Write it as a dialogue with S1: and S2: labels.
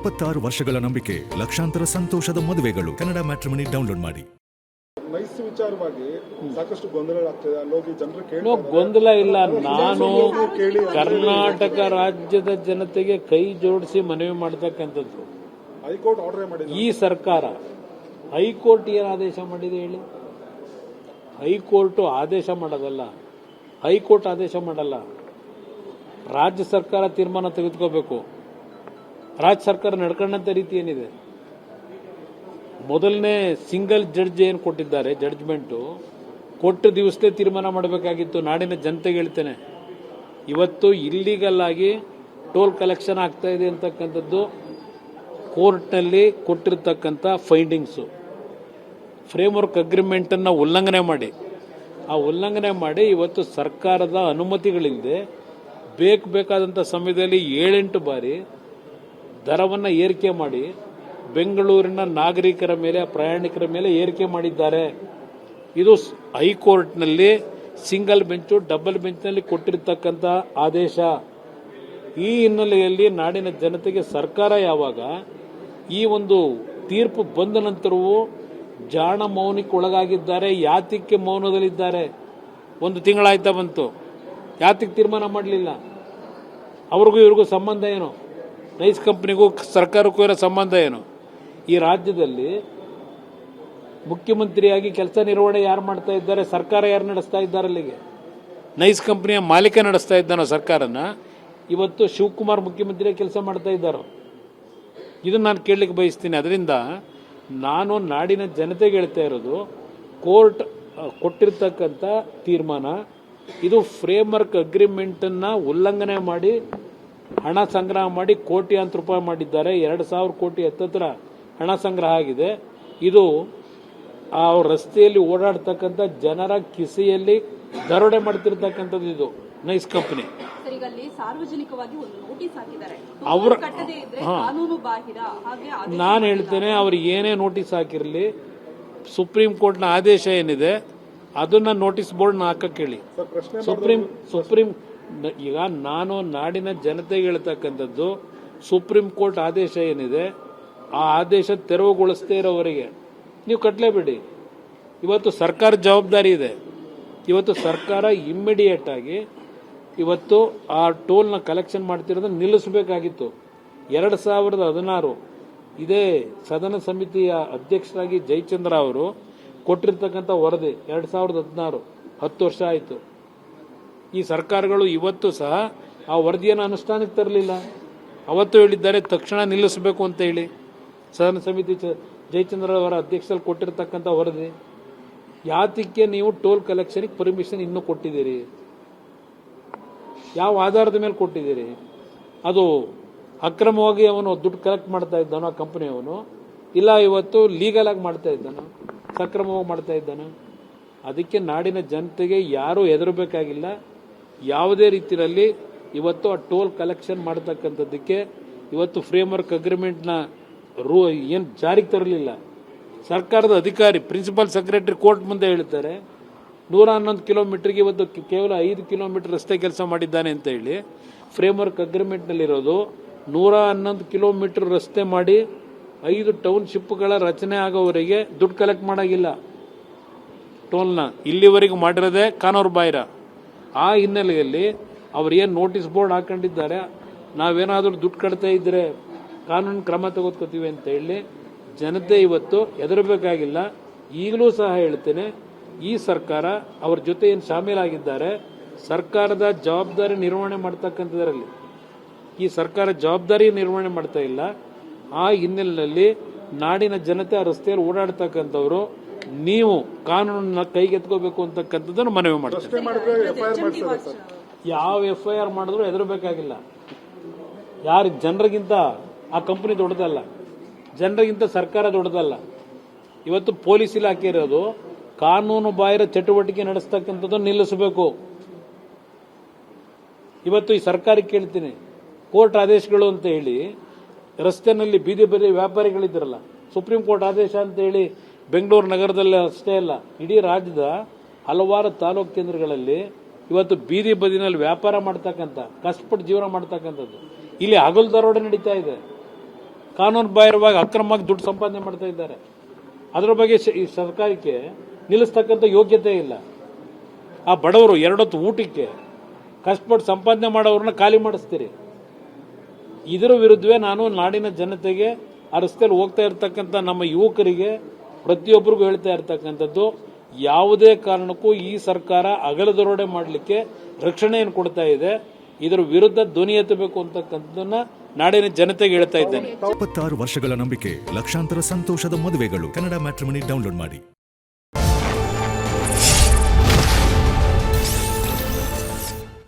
S1: 26 ವರ್ಷಗಳ ನಂಬಿಕೆ, ಲಕ್ಷಾಂತರ ಸಂತೋಷದ ಮದುವೆಗಳು. ಕನ್ನಡ ಮ್ಯಾಟ್ರಿಮನಿ ಡೌನ್ಲೋಡ್ ಮಾಡಿ.
S2: ನೈಸ್ ವಿಚಾರವಾಗಿ ಸಾಕಷ್ಟು ಗೊಂದಲಗಳಾಗ್ತದೆ. ಅಲ್ಲೋಗಿ ಜನರು ಕೇಳಿ
S3: ಗೊಂದಲ ಇಲ್ಲ. ನಾನು ಕರ್ನಾಟಕ ರಾಜ್ಯದ ಜನತೆಗೆ ಕೈ ಜೋಡಿಸಿ ಮನವಿ ಮಾಡತಕ್ಕಂಥದ್ದು.
S2: ಹೈಕೋರ್ಟ್ ಆರ್ಡರ್ ಮಾಡಿದೆ.
S3: ಈ ಸರ್ಕಾರ ಹೈಕೋರ್ಟ್ ಏನು ಆದೇಶ ಮಾಡಿದೆ ಹೇಳಿ? ಹೈಕೋರ್ಟ್ ಆದೇಶ ಮಾಡೋದಲ್ಲ, ಹೈಕೋರ್ಟ್ ಆದೇಶ ಮಾಡಲ್ಲ. ರಾಜ್ಯ ಸರ್ಕಾರ ತೀರ್ಮಾನ ತೆಗೆದುಕೋಬೇಕು. ರಾಜ್ಯ ಸರ್ಕಾರ ನಡ್ಕೊಂಡಂತ ರೀತಿ ಏನಿದೆ? ಮೊದಲನೇ ಸಿಂಗಲ್ ಜಡ್ಜ್ ಏನು ಕೊಟ್ಟಿದ್ದಾರೆ, ಜಡ್ಜ್ಮೆಂಟು ಕೊಟ್ಟ ದಿವಸದೇ ತೀರ್ಮಾನ ಮಾಡಬೇಕಾಗಿತ್ತು. ನಾಡಿನ ಜನತೆಗೆ ಹೇಳ್ತೇನೆ, ಇವತ್ತು ಇಲ್ಲಿಗಲ್ ಆಗಿ ಟೋಲ್ ಕಲೆಕ್ಷನ್ ಆಗ್ತಾ ಇದೆ ಅಂತಕ್ಕಂಥದ್ದು ಕೋರ್ಟ್ನಲ್ಲಿ ಕೊಟ್ಟಿರ್ತಕ್ಕಂಥ ಫೈಂಡಿಂಗ್ಸು. ಫ್ರೇಮ್ವರ್ಕ್ ಅಗ್ರಿಮೆಂಟನ್ನು ಉಲ್ಲಂಘನೆ ಮಾಡಿ ಇವತ್ತು ಸರ್ಕಾರದ ಅನುಮತಿಗಳಿಲ್ಲದೆ ಬೇಕಾದಂಥ ಸಮಯದಲ್ಲಿ 7-8 ಬಾರಿ ದರವನ್ನು ಏರಿಕೆ ಮಾಡಿ ಬೆಂಗಳೂರಿನ ನಾಗರಿಕರ ಮೇಲೆ, ಪ್ರಯಾಣಿಕರ ಮೇಲೆ ಏರಿಕೆ ಮಾಡಿದ್ದಾರೆ. ಇದು ಹೈಕೋರ್ಟ್ನಲ್ಲಿ ಸಿಂಗಲ್ ಬೆಂಚು, ಡಬಲ್ ಬೆಂಚ್ನಲ್ಲಿ ಕೊಟ್ಟಿರ್ತಕ್ಕಂಥ ಆದೇಶ. ಈ ಹಿನ್ನೆಲೆಯಲ್ಲಿ ನಾಡಿನ ಜನತೆಗೆ ಸರ್ಕಾರ ಯಾವಾಗ ಈ ಒಂದು ತೀರ್ಪು ಬಂದ ನಂತರವೂ ಜಾಣ ಮೌನಕ್ಕೆ ಒಳಗಾಗಿದ್ದಾರೆ, ಯಾತಕ್ಕೆ ಮೌನದಲ್ಲಿದ್ದಾರೆ? 1 ತಿಂಗಳಾಯ್ತಾ ಬಂತು, ಯಾತಕ್ಕೆ ತೀರ್ಮಾನ ಮಾಡಲಿಲ್ಲ? ಅವ್ರಿಗೂ ಇವ್ರಿಗೂ ಸಂಬಂಧ ಏನು? ನೈಸ್ ಕಂಪನಿಗೂ ಸರ್ಕಾರಕ್ಕೂ ಇರೋ ಸಂಬಂಧ ಏನು? ಈ ರಾಜ್ಯದಲ್ಲಿ ಮುಖ್ಯಮಂತ್ರಿಯಾಗಿ ಕೆಲಸ ನಿರ್ವಹಣೆ ಯಾರು ಮಾಡ್ತಾ ಇದ್ದಾರೆ? ಸರ್ಕಾರ ಯಾರು ನಡೆಸ್ತಾ ಇದ್ದಾರೆ? ಅಲ್ಲಿಗೆ ನೈಸ್ ಕಂಪನಿಯ ಮಾಲೀಕ ನಡೆಸ್ತಾ ಇದ್ದಾನೋ ಸರ್ಕಾರನ? ಇವತ್ತು ಶಿವಕುಮಾರ್ ಮುಖ್ಯಮಂತ್ರಿಯಾಗಿ ಕೆಲಸ ಮಾಡ್ತಾ ಇದ್ದಾರೋ? ಇದನ್ನು ನಾನು ಕೇಳಲಿಕ್ಕೆ ಬಯಸ್ತೀನಿ. ಅದರಿಂದ ನಾನು ನಾಡಿನ ಜನತೆಗೆ ಹೇಳ್ತಾ ಇರೋದು, ಕೋರ್ಟ್ ಕೊಟ್ಟಿರ್ತಕ್ಕಂಥ ತೀರ್ಮಾನ ಇದು ಫ್ರೇಮ್ವರ್ಕ್ ಅಗ್ರಿಮೆಂಟನ್ನು ಉಲ್ಲಂಘನೆ ಮಾಡಿ ಹಣ ಸಂಗ್ರಹ ಮಾಡಿ ಕೋಟ್ಯಾಂತರ ರೂಪಾಯಿ ಮಾಡಿದ್ದಾರೆ. 2,000 ಕೋಟಿ ಹತ್ತತ್ರ ಹಣ ಸಂಗ್ರಹ ಆಗಿದೆ. ಇದು ಆ ರಸ್ತೆಯಲ್ಲಿ ಓಡಾಡ್ತಕ್ಕಂಥ ಜನರ ಕಿಸೆಯಲ್ಲಿ ದರೋಡೆ ಮಾಡ್ತಿರ್ತಕ್ಕಂಥದ್ದು ಇದು ನೈಸ್ ಕಂಪನಿ. ನಾನು ಹೇಳ್ತೇನೆ, ಅವ್ರು ಏನೇ ನೋಟಿಸ್ ಹಾಕಿರಲಿ, ಸುಪ್ರೀಂ ಕೋರ್ಟ್ನ ಆದೇಶ ಏನಿದೆ ಅದನ್ನ ನೋಟಿಸ್ ಬೋರ್ಡ್ ಹಾಕಕ್ಕೆ ಹೇಳಿ. ಸುಪ್ರೀಂ ಈಗ ನಾನು ನಾಡಿನ ಜನತೆಗೆ ಹೇಳ್ತಕ್ಕಂಥದ್ದು, ಸುಪ್ರೀಂ ಕೋರ್ಟ್ ಆದೇಶ ಏನಿದೆ ಆ ಆದೇಶ ತೆರವುಗೊಳಿಸದೇ ಇರೋವರೆಗೆ ನೀವು ಕಟ್ಟಲೇಬೇಡಿ. ಇವತ್ತು ಸರ್ಕಾರ ಜವಾಬ್ದಾರಿ ಇದೆ. ಇವತ್ತು ಸರ್ಕಾರ ಇಮ್ಮಿಡಿಯೇಟ್ ಆಗಿ ಇವತ್ತು ಆ ಟೋಲ್ನ ಕಲೆಕ್ಷನ್ ಮಾಡ್ತಿರೋದನ್ನ ನಿಲ್ಲಿಸಬೇಕಾಗಿತ್ತು. 2016 ಇದೇ ಸದನ ಸಮಿತಿಯ ಅಧ್ಯಕ್ಷರಾಗಿ ಜಯಚಂದ್ರ ಅವರು ಕೊಟ್ಟಿರ್ತಕ್ಕಂಥ ವರದಿ 2016, 10 ವರ್ಷ ಆಯಿತು. ಈ ಸರ್ಕಾರಗಳು ಇವತ್ತು ಸಹ ಆ ವರದಿಯನ್ನು ಅನುಷ್ಠಾನಕ್ಕೆ ತರಲಿಲ್ಲ. ಅವತ್ತು ಹೇಳಿದ್ದಾರೆ ತಕ್ಷಣ ನಿಲ್ಲಿಸಬೇಕು ಅಂತ ಹೇಳಿ. ಸದನ ಸಮಿತಿ ಜಯಚಂದ್ರ ಅವರ ಅಧ್ಯಕ್ಷರಲ್ಲಿ ಕೊಟ್ಟಿರ್ತಕ್ಕಂಥ ವರದಿ. ಯಾತಕ್ಕೆ ನೀವು ಟೋಲ್ ಕಲೆಕ್ಷನ್ಗೆ ಪರ್ಮಿಷನ್ ಇನ್ನೂ ಕೊಟ್ಟಿದ್ದೀರಿ? ಯಾವ ಆಧಾರದ ಮೇಲೆ ಕೊಟ್ಟಿದ್ದೀರಿ? ಅದು ಅಕ್ರಮವಾಗಿ ಅವನು ದುಡ್ಡು ಕಲೆಕ್ಟ್ ಮಾಡ್ತಾ ಇದ್ದಾನೋ ಆ ಕಂಪನಿಯವನು, ಇಲ್ಲ ಇವತ್ತು ಲೀಗಲ್ ಆಗಿ ಮಾಡ್ತಾ ಇದ್ದಾನೋ, ಸಕ್ರಮವಾಗಿ ಮಾಡ್ತಾ ಇದ್ದಾನೋ? ಅದಕ್ಕೆ ನಾಡಿನ ಜನತೆಗೆ ಯಾರೂ ಹೆದರಬೇಕಾಗಿಲ್ಲ. ಯಾವುದೇ ರೀತಿಯಲ್ಲಿ ಇವತ್ತು ಆ ಟೋಲ್ ಕಲೆಕ್ಷನ್ ಮಾಡತಕ್ಕಂಥದ್ದಕ್ಕೆ ಇವತ್ತು ಫ್ರೇಮ್ವರ್ಕ್ ಅಗ್ರಿಮೆಂಟ್ನ ಏನು ಜಾರಿಗೆ ತರಲಿಲ್ಲ. ಸರ್ಕಾರದ ಅಧಿಕಾರಿ ಪ್ರಿನ್ಸಿಪಲ್ ಸೆಕ್ರೆಟರಿ ಕೋರ್ಟ್ ಮುಂದೆ ಹೇಳ್ತಾರೆ 111 ಕಿಲೋಮೀಟರ್ಗೆ ಇವತ್ತು ಕೇವಲ 5 ಕಿಲೋಮೀಟರ್ ರಸ್ತೆ ಕೆಲಸ ಮಾಡಿದ್ದಾನೆ ಅಂತ ಹೇಳಿ. ಫ್ರೇಮ್ವರ್ಕ್ ಅಗ್ರಿಮೆಂಟ್ನಲ್ಲಿರೋದು 111 ಕಿಲೋಮೀಟರ್ ರಸ್ತೆ ಮಾಡಿ 5 ಟೌನ್ಶಿಪ್ಗಳ ರಚನೆ ಆಗೋವರೆಗೆ ದುಡ್ಡು ಕಲೆಕ್ಟ್ ಮಾಡೋಂಗಿಲ್ಲ. ಟೋಲ್ನ ಇಲ್ಲಿವರೆಗೂ ಮಾಡಿರೋದೇ ಕಾನೂರು ಬಾಹಿರ. ಆ ಹಿನ್ನೆಲೆಯಲ್ಲಿ ಅವ್ರು ಏನು ನೋಟಿಸ್ ಬೋರ್ಡ್ ಹಾಕೊಂಡಿದ್ದಾರೆ, ನಾವೇನಾದರೂ ದುಡ್ಡು ಕಟ್ತಾ ಇದ್ರೆ ಕಾನೂನು ಕ್ರಮ ತೆಗೆದುಕೊತೀವಿ ಅಂತ ಹೇಳಿ ಜನತೆ ಇವತ್ತು ಹೆದರಬೇಕಾಗಿಲ್ಲ. ಈಗಲೂ ಸಹ ಹೇಳ್ತೇನೆ, ಈ ಸರ್ಕಾರ ಅವ್ರ ಜೊತೆ ಏನು ಶಾಮೀಲಾಗಿದ್ದಾರೆ, ಸರ್ಕಾರದ ಜವಾಬ್ದಾರಿ ನಿರ್ವಹಣೆ ಮಾಡ್ತಕ್ಕಂಥದ್ರಲ್ಲಿ ಈ ಸರ್ಕಾರ ಜವಾಬ್ದಾರಿ ನಿರ್ವಹಣೆ ಮಾಡ್ತಾ ಇಲ್ಲ. ಆ ಹಿನ್ನೆಲೆಯಲ್ಲಿ ನಾಡಿನ ಜನತೆ ಆ ರಸ್ತೆಯಲ್ಲಿ ಓಡಾಡ್ತಕ್ಕಂಥವ್ರು ನೀವು ಕಾನೂನನ್ನ ಕೈಗೆತ್ಕೋಬೇಕು ಅಂತಕ್ಕಂಥದ್ದನ್ನು ಮನವಿ ಮಾಡ್ತಾರೆ. ಯಾವ FIR ಮಾಡಿದ್ರು ಹೆದರಬೇಕಾಗಿಲ್ಲ. ಯಾರು ಜನರಿಗಿಂತ ಆ ಕಂಪನಿ ದೊಡ್ಡದಲ್ಲ, ಜನರಿಗಿಂತ ಸರ್ಕಾರ ದೊಡ್ಡದಲ್ಲ. ಇವತ್ತು ಪೊಲೀಸ್ ಇಲಾಖೆ ಇರೋದು ಕಾನೂನು ಬಾಹಿರ ಚಟುವಟಿಕೆ ನಡೆಸ್ತಕ್ಕಂಥದ್ದನ್ನು ನಿಲ್ಲಿಸಬೇಕು. ಇವತ್ತು ಈ ಸರ್ಕಾರಕ್ಕೆ ಕೇಳ್ತೀನಿ, ಕೋರ್ಟ್ ಆದೇಶಗಳು ಅಂತ ಹೇಳಿ ರಸ್ತೆನಲ್ಲಿ ಬೀದಿ ವ್ಯಾಪಾರಿಗಳಿದ್ರಲ್ಲ, ಸುಪ್ರೀಂ ಕೋರ್ಟ್ ಆದೇಶ ಅಂತ ಹೇಳಿ ಬೆಂಗಳೂರು ನಗರದಲ್ಲಿ ಅಷ್ಟೇ ಅಲ್ಲ, ಇಡೀ ರಾಜ್ಯದ ಹಲವಾರು ತಾಲೂಕು ಕೇಂದ್ರಗಳಲ್ಲಿ ಇವತ್ತು ಬೀದಿ ಬದಿನಲ್ಲಿ ವ್ಯಾಪಾರ ಮಾಡ್ತಕ್ಕಂಥ, ಕಷ್ಟಪಟ್ಟು ಜೀವನ ಮಾಡ್ತಕ್ಕಂಥದ್ದು ಇಲ್ಲಿ ಹಗಲು ದರೋಡೆ ನಡೀತಾ ಇದೆ. ಕಾನೂನು ಬಾಹಿರವಾಗಿ ಅಕ್ರಮವಾಗಿ ದುಡ್ಡು ಸಂಪಾದನೆ ಮಾಡ್ತಾ ಇದ್ದಾರೆ. ಅದರ ಬಗ್ಗೆ ಈ ಸರ್ಕಾರಕ್ಕೆ ನಿಲ್ಲಿಸ್ತಕ್ಕಂಥ ಯೋಗ್ಯತೆ ಇಲ್ಲ. ಆ ಬಡವರು ಎರಡೊತ್ತು ಊಟಕ್ಕೆ ಕಷ್ಟಪಟ್ಟು ಸಂಪಾದನೆ ಮಾಡೋರನ್ನ ಖಾಲಿ ಮಾಡಿಸ್ತೀರಿ. ಇದರ ವಿರುದ್ಧವೇ ನಾನು ನಾಡಿನ ಜನತೆಗೆ, ಆ ರಸ್ತೆಯಲ್ಲಿ ಹೋಗ್ತಾ ಇರ್ತಕ್ಕಂಥ ನಮ್ಮ ಯುವಕರಿಗೆ ಪ್ರತಿಯೊಬ್ಬರಿಗೂ ಹೇಳ್ತಾ ಇರ್ತಕ್ಕಂಥದ್ದು, ಯಾವುದೇ ಕಾರಣಕ್ಕೂ ಈ ಸರ್ಕಾರ ಅಗಲದರೋಡೆ ಮಾಡಲಿಕ್ಕೆ ರಕ್ಷಣೆಯನ್ನು ಕೊಡ್ತಾ ಇದೆ. ಇದರ ವಿರುದ್ಧ ಧ್ವನಿ ಎತ್ತಬೇಕು ಅಂತಕ್ಕಂಥದ್ದನ್ನ ನಾಡಿನ ಜನತೆಗೆ ಹೇಳ್ತಾ ಇದ್ದೇನೆ.
S1: 26 ವರ್ಷಗಳ ನಂಬಿಕೆ, ಲಕ್ಷಾಂತರ ಸಂತೋಷದ ಮದುವೆಗಳು. ಕನ್ನಡ ಮ್ಯಾಟ್ರಿಮನಿ ಡೌನ್ಲೋಡ್ ಮಾಡಿ.